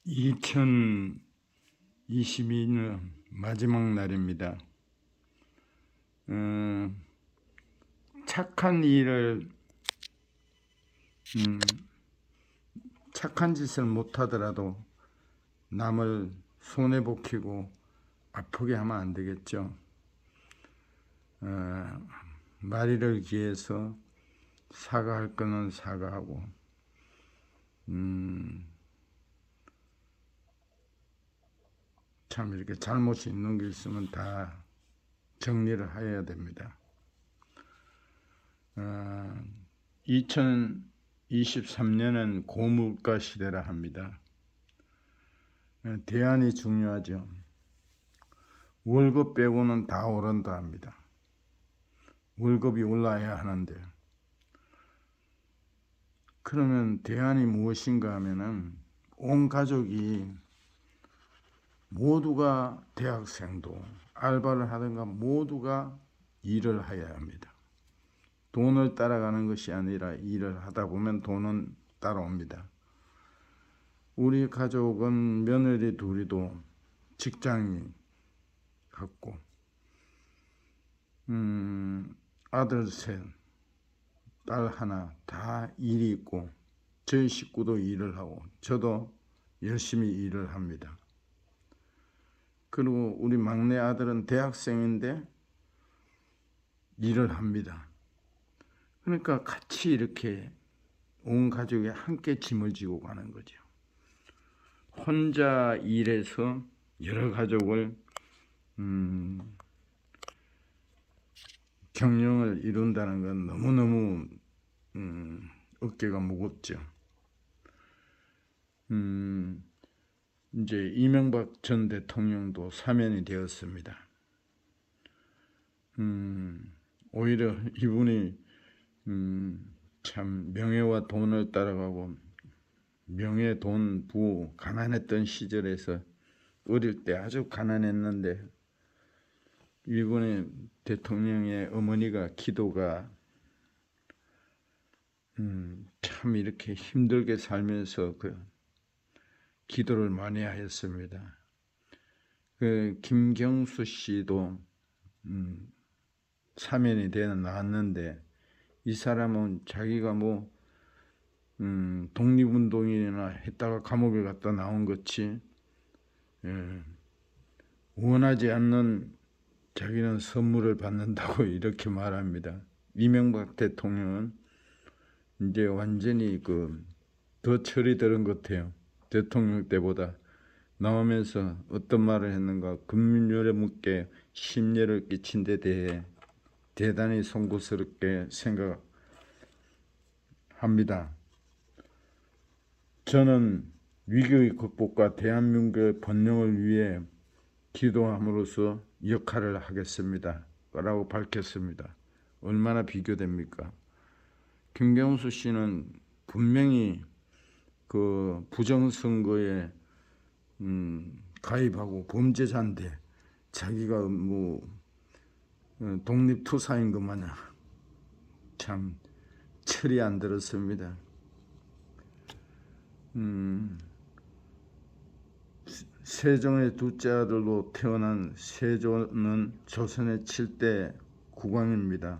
2022년 마지막 날입니다. 착한 일을 착한 짓을 못하더라도 남을 손해복히고 아프게 하면 안 되겠죠. 마리를 기해서 사과할 거는 사과하고 참 이렇게 잘못이 있는 게 있으면 다 정리를 해야 됩니다. 2023년은 고물가 시대라 합니다. 대안이 중요하죠. 월급 빼고는 다 오른다 합니다. 월급이 올라야 하는데, 그러면 대안이 무엇인가 하면은 온 가족이 모두가 대학생도 알바를 하든가 모두가 일을 해야 합니다. 돈을 따라가는 것이 아니라 일을 하다 보면 돈은 따라옵니다. 우리 가족은 며느리 둘이도 직장이 같고 아들 셋, 딸 하나 다 일이 있고 저희 식구도 일을 하고 저도 열심히 일을 합니다. 그리고 우리 막내 아들은 대학생인데 일을 합니다. 그러니까 같이 이렇게 온 가족이 함께 짐을 지고 가는 거죠. 혼자 일해서 여러 가족을 경영을 이룬다는 건 너무너무 어깨가 무겁죠. 이제 이명박 전 대통령도 사면이 되었습니다. 오히려 이분이 참 명예와 돈을 따라가고 명예, 돈, 부 가난했던 시절에서 어릴 때 아주 가난했는데 이번에 대통령의 어머니가 기도가 참 이렇게 힘들게 살면서 그 기도를 많이 하였습니다. 그 김경수 씨도 사면이 되어 나왔는데 이 사람은 자기가 뭐 독립운동이나 했다가 감옥에 갔다 나온 것이 원하지 않는 자기는 선물을 받는다고 이렇게 말합니다. 이명박 대통령은 이제 완전히 더 철이 들은 것 같아요. 대통령 때보다 나오면서 어떤 말을 했는가, 금융여러분께 심려를 끼친 데 대해 대단히 송구스럽게 생각합니다. 저는 위기의 극복과 대한민국의 번영을 위해 기도함으로써 역할을 하겠습니다 라고 밝혔습니다. 얼마나 비교됩니까? 김경수 씨는 분명히 그 부정선거에 가입하고 범죄자인데 자기가 뭐 독립투사인 것 마냥 참 철이 안 들었습니다. 세종의 둘째 아들로 태어난 세조는 조선의 7대 국왕입니다.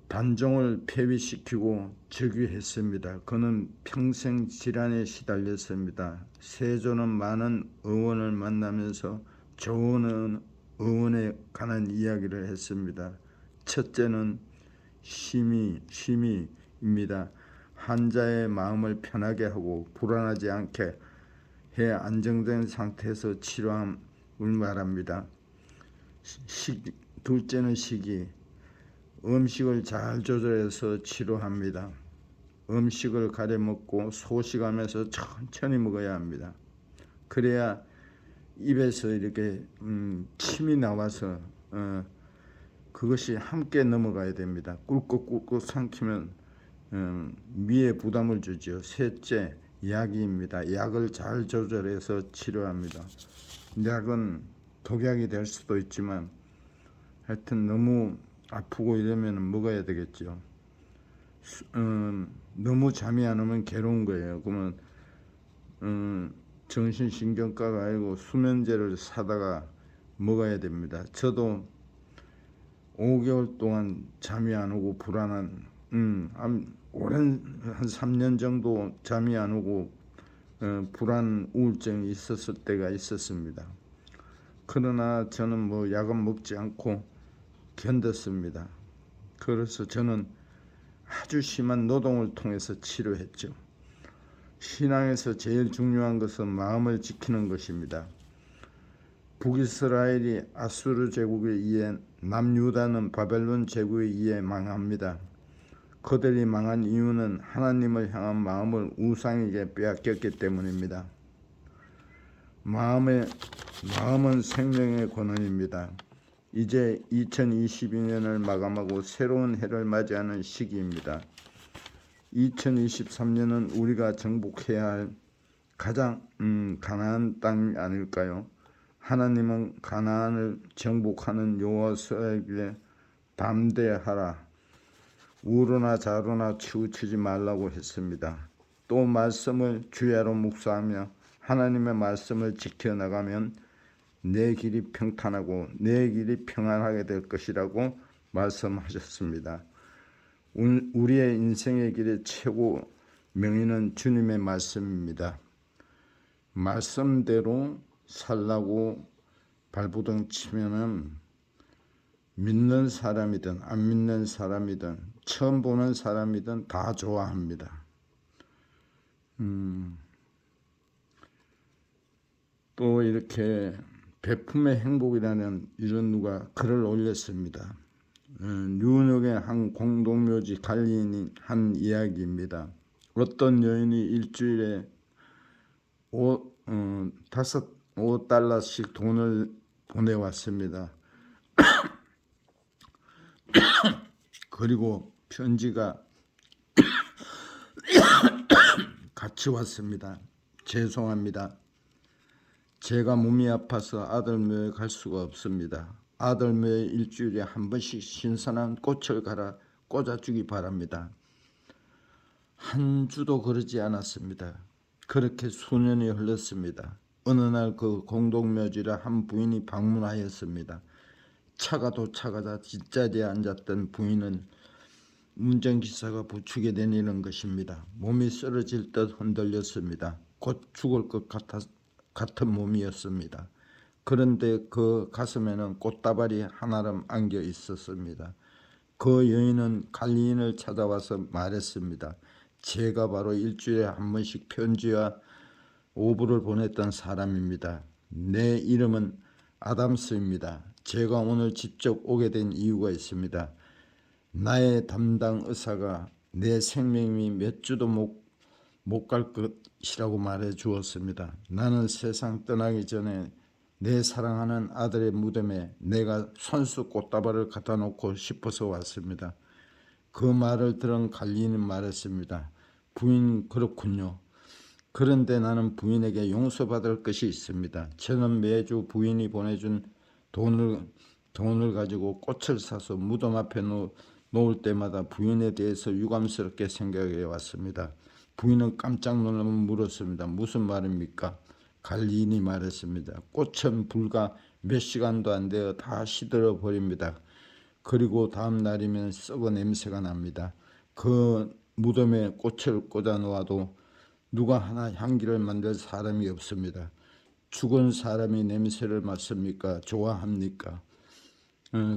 단종을 폐위시키고 즉위했습니다. 그는 평생 질환에 시달렸습니다. 세조는 많은 의원을 만나면서 좋은 의원에 관한 이야기를 했습니다. 첫째는 심의입니다. 환자의 마음을 편하게 하고 불안하지 않게 해 안정된 상태에서 치료함을 말합니다. 둘째는 식이, 음식을 잘 조절해서 치료합니다. 음식을 가려 먹고 소식하면서 천천히 먹어야 합니다. 그래야 입에서 이렇게 침이 나와서 그것이 함께 넘어가야 됩니다. 꿀꺽꿀꺽 삼키면 위에 부담을 주죠. 셋째, 약입니다. 약을 잘 조절해서 치료합니다. 약은 독약이 될 수도 있지만 하여튼 너무 아프고 이러면 먹어야 되겠죠. 너무 잠이 안 오면 괴로운 거예요. 그러면 정신신경과가 아니고 수면제를 사다가 먹어야 됩니다. 저도 5개월 동안 잠이 안 오고 불안한 오랜 한 3년 정도 잠이 안 오고 불안 우울증이 있었을 때가 있었습니다. 그러나 저는 뭐 약은 먹지 않고 견뎠습니다. 그래서 저는 아주 심한 노동을 통해서 치료했죠. 신앙에서 제일 중요한 것은 마음을 지키는 것입니다. 북이스라엘이 아수르 제국에 의해 남유다는 바벨론 제국에 의해 망합니다. 그들이 망한 이유는 하나님을 향한 마음을 우상에게 빼앗겼기 때문입니다. 마음은 생명의 권원입니다. 이제 2022년을 마감하고 새로운 해를 맞이하는 시기입니다. 2023년은 우리가 정복해야 할 가장 가나안 땅이 아닐까요? 하나님은 가나안을 정복하는 여호수아에게 담대하라, 우로나 좌로나 치우치지 말라고 했습니다. 또 말씀을 주야로 묵상하며 하나님의 말씀을 지켜나가면 내 길이 평탄하고 내 길이 평안하게 될 것이라고 말씀하셨습니다. 우리의 인생의 길의 최고 명의는 주님의 말씀입니다. 말씀대로 살라고 발부둥 치면은 믿는 사람이든 안 믿는 사람이든 처음 보는 사람이든 다 좋아합니다. 또 이렇게 베품의 행복이라는 이런 누가 글을 올렸습니다. 뉴욕의 한 공동묘지 관리인이 한 이야기입니다. 어떤 여인이 일주일에 5달러씩 돈을 보내왔습니다. 그리고 편지가 같이 왔습니다. 죄송합니다. 제가 몸이 아파서 아들묘에 갈 수가 없습니다. 아들묘에 일주일에 한 번씩 신선한 꽃을 갈아 꽂아주기 바랍니다. 한 주도 그러지 않았습니다. 그렇게 수년이 흘렀습니다. 어느 날 그 공동묘지를 한 부인이 방문하였습니다. 차가 도착하자 뒷자리에 앉았던 부인은 운전기사가 부축에 내리는 것입니다. 몸이 쓰러질 듯 흔들렸습니다. 곧 죽을 것 같은 몸이었습니다. 그런데 그 가슴에는 꽃다발이 하나름 안겨 있었습니다. 그 여인은 관리인을 찾아와서 말했습니다. 제가 바로 일주일에 한 번씩 편지와 오부를 보냈던 사람입니다. 내 이름은 아담스입니다. 제가 오늘 직접 오게 된 이유가 있습니다. 나의 담당 의사가 내 생명이 몇 주도 못 갈 것이라고 말해 주었습니다. 나는 세상 떠나기 전에 내 사랑하는 아들의 무덤에 내가 손수 꽃다발을 갖다 놓고 싶어서 왔습니다. 그 말을 들은 관리인은 말했습니다. 부인, 그렇군요. 그런데 나는 부인에게 용서받을 것이 있습니다. 저는 매주 부인이 보내준 돈을 가지고 꽃을 사서 무덤 앞에 놓을 때마다 부인에 대해서 유감스럽게 생각해 왔습니다. 부인은 깜짝 놀라며 물었습니다. 무슨 말입니까? 관리인이 말했습니다. 꽃은 불과 몇 시간도 안 되어 다 시들어 버립니다. 그리고 다음 날이면 썩어 냄새가 납니다. 그 무덤에 꽃을 꽂아 놓아도 누가 하나 향기를 만들 사람이 없습니다. 죽은 사람이 냄새를 맡습니까? 좋아합니까?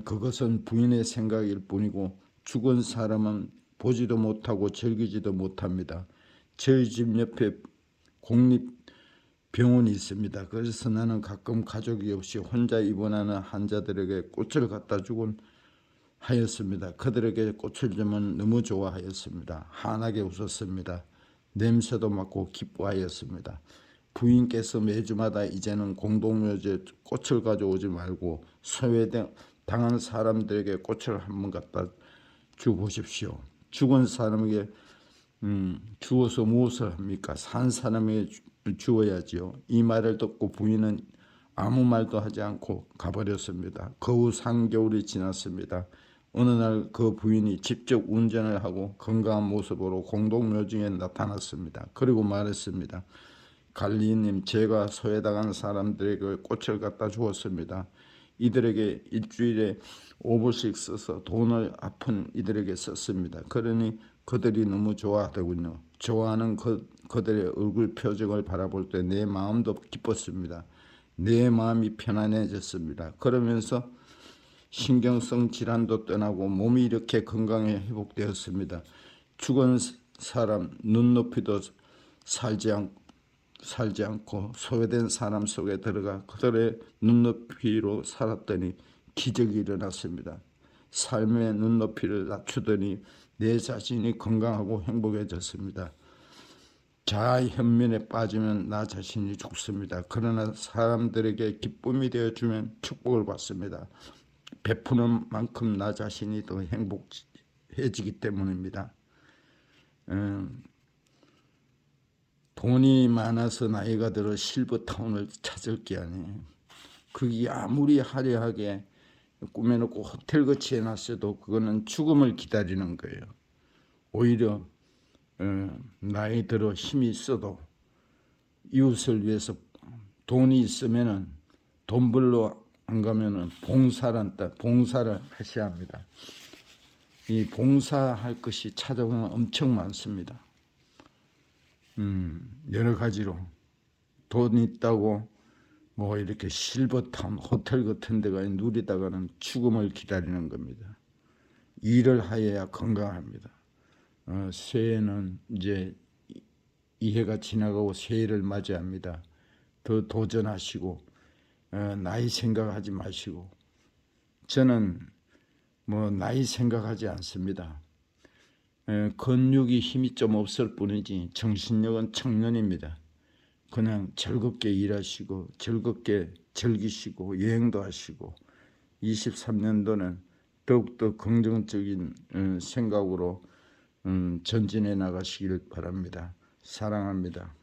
그것은 부인의 생각일 뿐이고 죽은 사람은 보지도 못하고 즐기지도 못합니다. 저희 집 옆에 공립병원이 있습니다. 그래서 나는 가끔 가족이 없이 혼자 입원하는 환자들에게 꽃을 갖다 주곤 하였습니다. 그들에게 꽃을 주면 너무 좋아하였습니다. 환하게 웃었습니다. 냄새도 맡고 기뻐하였습니다. 부인께서 매주마다 이제는 공동묘지에 꽃을 가져오지 말고 소외당한 사람들에게 꽃을 한번 갖다 주보십시오. 죽은 사람에게 주어서 무엇을 합니까? 산 사람에게 주어야지요. 이 말을 듣고 부인은 아무 말도 하지 않고 가버렸습니다. 그 후 3개월이 지났습니다. 어느 날 그 부인이 직접 운전을 하고 건강한 모습으로 공동묘지에 나타났습니다. 그리고 말했습니다. 관리님, 제가 소외당한 사람들에게 꽃을 갖다 주었습니다. 이들에게 일주일에 5불씩 써서 돈을 아픈 이들에게 썼습니다. 그러니 그들이 너무 좋아하더군요. 좋아하는 그들의 얼굴 표정을 바라볼 때 내 마음도 기뻤습니다. 내 마음이 편안해졌습니다. 그러면서 신경성 질환도 떠나고 몸이 이렇게 건강에 회복되었습니다. 죽은 사람 눈높이도 살지 않고 소외된 사람 속에 들어가 그들의 눈높이로 살았더니 기적이 일어났습니다. 삶의 눈높이를 낮추더니 내 자신이 건강하고 행복해졌습니다. 자아 현면에 빠지면 나 자신이 죽습니다. 그러나 사람들에게 기쁨이 되어주면 축복을 받습니다. 베푸는 만큼 나 자신이 더 행복해지기 때문입니다. 돈이 많아서 나이가 들어 실버타운을 찾을 게 아니에요. 그게 아무리 화려하게 꾸며놓고 호텔같이 해놨어도 그거는 죽음을 기다리는 거예요. 오히려 나이 들어 힘이 있어도 이웃을 위해서 돈이 있으면은 돈 벌러 안 가면은 봉사를 하셔야 합니다. 이 봉사할 것이 찾아오면 엄청 많습니다. 여러 가지로 돈 있다고 뭐 이렇게 실버타운 호텔 같은 데가 누리다가는 죽음을 기다리는 겁니다. 일을 하여야 건강합니다. 새해는 이제 이 해가 지나가고 새해를 맞이합니다. 더 도전하시고 나이 생각하지 마시고, 저는 뭐 나이 생각하지 않습니다. 근육이 힘이 좀 없을 뿐이지 정신력은 청년입니다. 그냥 즐겁게 일하시고 즐겁게 즐기시고 여행도 하시고 23년도는 더욱더 긍정적인 생각으로 전진해 나가시길 바랍니다. 사랑합니다.